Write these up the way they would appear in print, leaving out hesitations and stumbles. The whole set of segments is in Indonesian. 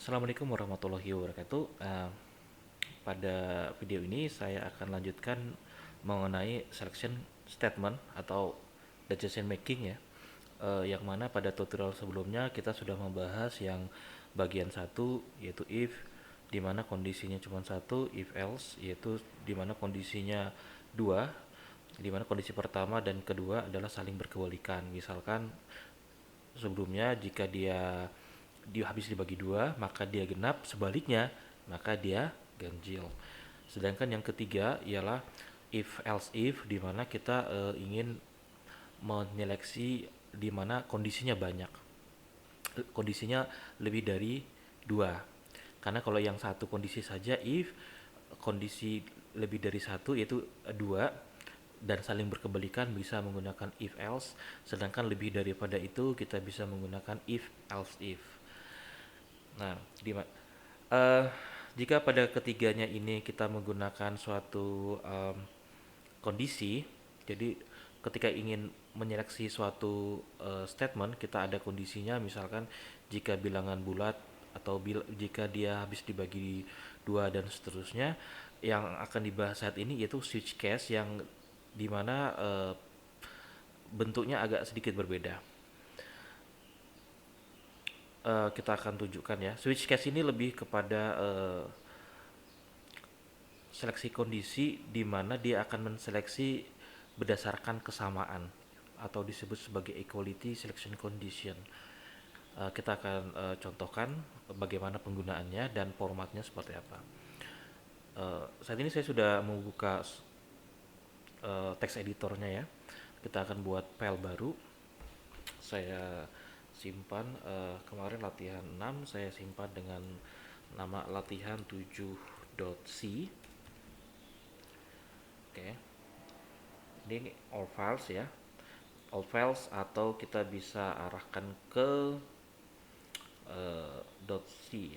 Assalamualaikum warahmatullahi wabarakatuh. Pada video ini saya akan lanjutkan mengenai selection statement atau decision making ya. Yang mana pada tutorial sebelumnya kita sudah membahas yang bagian satu yaitu if, di mana kondisinya cuma satu, if else yaitu di mana kondisinya dua, di mana kondisi pertama dan kedua adalah saling berkebalikan. Misalkan sebelumnya jika dia habis dibagi dua maka dia genap, sebaliknya maka dia ganjil. Sedangkan yang ketiga ialah if else if, di mana kita ingin menyeleksi di mana kondisinya banyak, kondisinya lebih dari dua. Karena kalau yang satu kondisi saja if, kondisi lebih dari satu yaitu dua dan saling berkebalikan bisa menggunakan if else, sedangkan lebih daripada itu kita bisa menggunakan if else if. Nah, uh, jika pada ketiganya ini kita menggunakan suatu kondisi, jadi ketika ingin menyeleksi suatu statement kita ada kondisinya, misalkan jika bilangan bulat atau jika dia habis dibagi dua dan seterusnya. Yang akan dibahas saat ini yaitu switch case yang dimana bentuknya agak sedikit berbeda. Kita akan tunjukkan ya. Switch case ini lebih kepada seleksi kondisi di mana dia akan menseleksi berdasarkan kesamaan atau disebut sebagai equality selection condition. Kita akan contohkan bagaimana penggunaannya dan formatnya seperti apa. Saat ini saya sudah membuka text editornya ya. Kita akan buat file baru. Saya simpan kemarin latihan 6 saya simpan dengan nama latihan 7.c. Oke. Ini all files ya. All files atau kita bisa arahkan ke .c.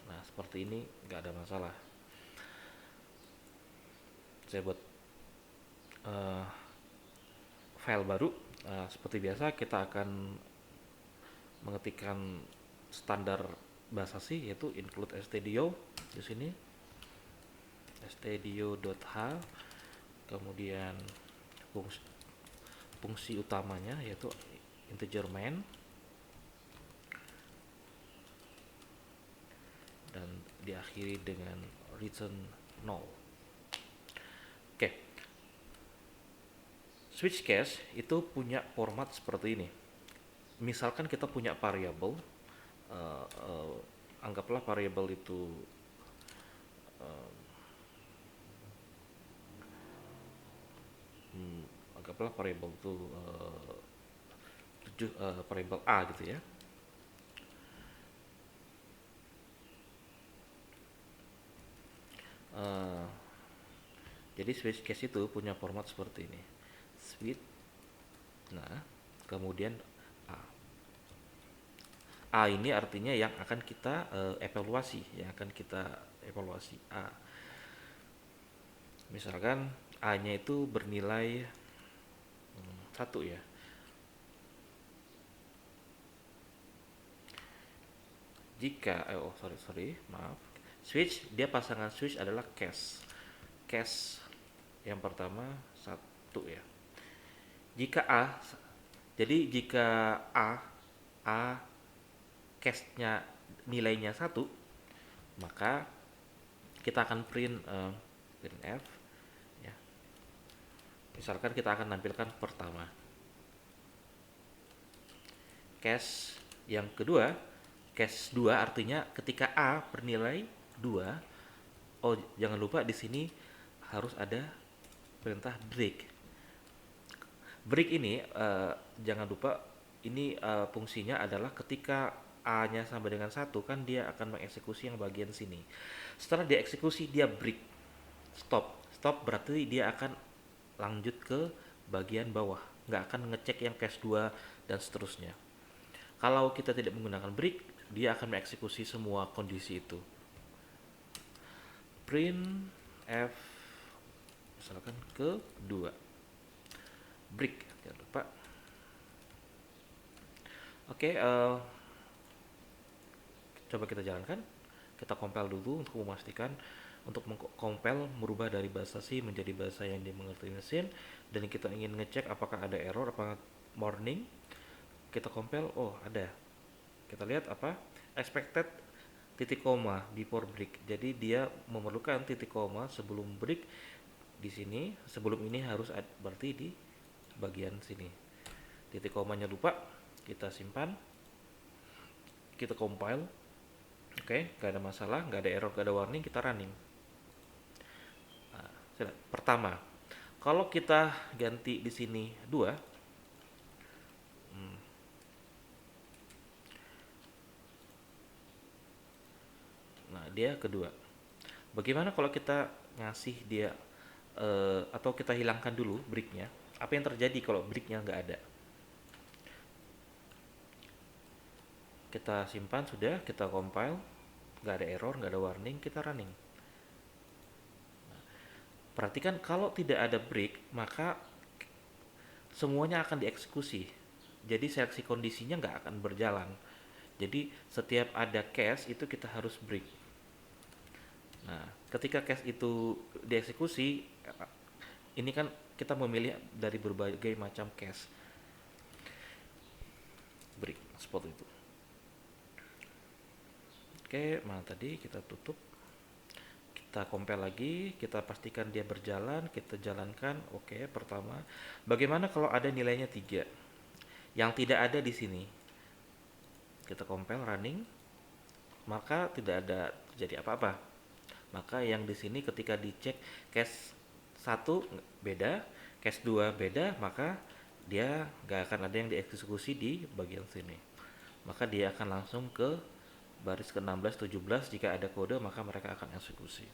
Nah, seperti ini nggak ada masalah. Saya buat uh, file baru. Seperti biasa kita akan mengetikkan standar bahasa C yaitu include stdio di sini, stdio.h, kemudian fungsi utamanya yaitu integer main, dan diakhiri dengan return null. Oke. Switch case itu punya format seperti ini. Misalkan kita punya variabel, anggaplah variabel itu anggaplah variabel itu variabel a gitu ya. Jadi switch case itu punya format seperti ini. Switch, nah kemudian a. A ini artinya yang akan kita evaluasi, yang akan kita evaluasi a. Misalkan a-nya itu bernilai 1 ya. Jika maaf. Switch, dia pasangan switch adalah case. Case yang pertama 1 ya. Jika A, jadi jika A case-nya nilainya 1, maka kita akan print F ya. Misalkan kita akan nampilkan pertama. Case yang kedua, case 2 artinya ketika A bernilai 2. Oh, jangan lupa di sini harus ada perintah break. Break ini jangan lupa ini fungsinya adalah ketika A-nya sama dengan 1 kan dia akan mengeksekusi yang bagian sini. Setelah dieksekusi dia break. Stop. Stop berarti dia akan lanjut ke bagian bawah. Nggak akan ngecek yang case 2 dan seterusnya. Kalau kita tidak menggunakan break, dia akan mengeksekusi semua kondisi itu. Print F misalkan ke 2. Break, jangan lupa. Oke, Coba kita jalankan, kita compile dulu untuk memastikan, untuk mengcompile merubah dari bahasa C menjadi bahasa yang dimengerti mesin, dan kita ingin ngecek apakah ada error, apakah warning. Kita compile, oh ada. Kita lihat apa? Expected titik koma before break. Jadi dia memerlukan titik koma sebelum break di sini. Sebelum ini harus ada, berarti di bagian sini. Titik komanya lupa, kita simpan, kita compile. Oke, nggak ada masalah, nggak ada error, nggak ada warning, kita running. Nah, pertama, kalau kita ganti di sini 2, nah dia kedua. Bagaimana kalau kita ngasih dia atau kita hilangkan dulu breaknya? Apa yang terjadi kalau breaknya nggak ada? Kita simpan sudah, kita compile, nggak ada error, nggak ada warning, kita running. Perhatikan kalau tidak ada break, maka semuanya akan dieksekusi. Jadi seleksi kondisinya nggak akan berjalan. Jadi setiap ada cache itu kita harus break. Nah, ketika cache itu dieksekusi, ini kan kita memilih dari berbagai macam cache. Break spot itu. Oke, mana tadi kita tutup. Kita compile lagi, kita pastikan dia berjalan, kita jalankan. Oke, pertama, bagaimana kalau ada nilainya 3 yang tidak ada di sini? Kita compile running, maka tidak ada terjadi apa-apa. Maka yang di sini ketika dicek cache 1 beda, cache 2 beda, maka dia nggak akan ada yang dieksekusi di bagian sini. Maka dia akan langsung ke baris ke-16, 17. Jika ada kode, maka mereka akan eksekusi.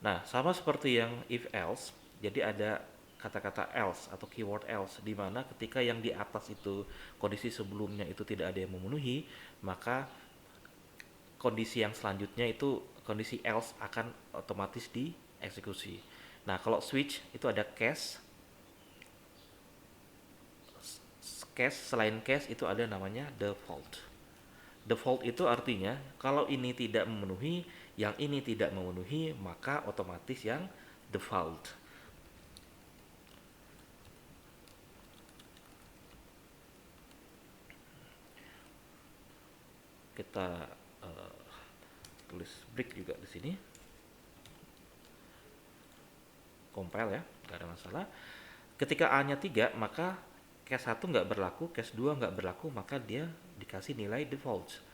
Nah, sama seperti yang if else, jadi ada kata-kata else atau keyword else, di mana ketika yang di atas itu kondisi sebelumnya itu tidak ada yang memenuhi, maka kondisi yang selanjutnya itu kondisi else akan otomatis dieksekusi. Nah, kalau switch itu ada cache, selain cache itu ada namanya default. Default itu artinya kalau ini tidak memenuhi, yang ini tidak memenuhi, maka otomatis yang default. Kita tulis break juga di sini. Compile ya, nggak ada masalah. Ketika A-nya 3, maka case 1 nggak berlaku, case 2 nggak berlaku, maka dia dikasih nilai default.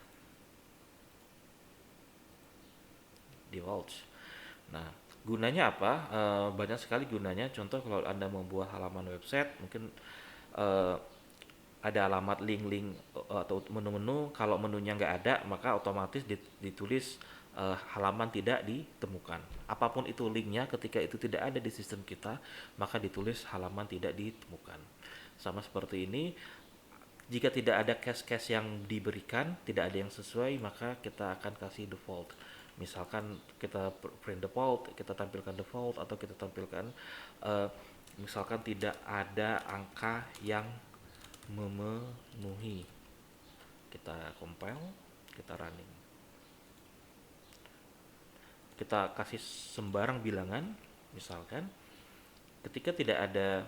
Nah, gunanya apa? Banyak sekali gunanya. Contoh kalau Anda membuat halaman website, mungkin ada alamat link-link atau menu-menu. Kalau menunya nggak ada, maka otomatis ditulis halaman tidak ditemukan. Apapun itu linknya, ketika itu tidak ada di sistem kita, maka ditulis halaman tidak ditemukan. Sama seperti ini, jika tidak ada cache-cache yang diberikan, tidak ada yang sesuai, maka kita akan kasih default. Misalkan kita print default, kita tampilkan default, atau kita tampilkan misalkan tidak ada angka yang memenuhi. Kita compile, kita running. Kita kasih sembarang bilangan, misalkan ketika tidak ada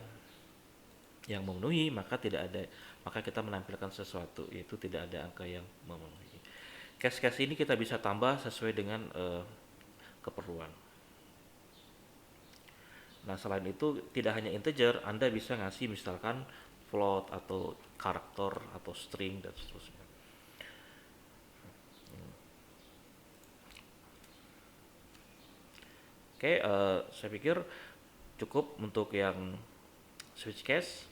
yang memenuhi, maka kita menampilkan sesuatu, yaitu tidak ada angka yang memenuhi. Cache-cache ini kita bisa tambah sesuai dengan keperluan. Nah, selain itu tidak hanya integer, Anda bisa ngasih misalkan float atau karakter atau string dan seterusnya. Oke, saya pikir cukup untuk yang switch case.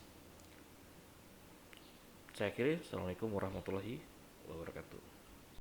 Saya akhiri. Assalamualaikum warahmatullahi wabarakatuh.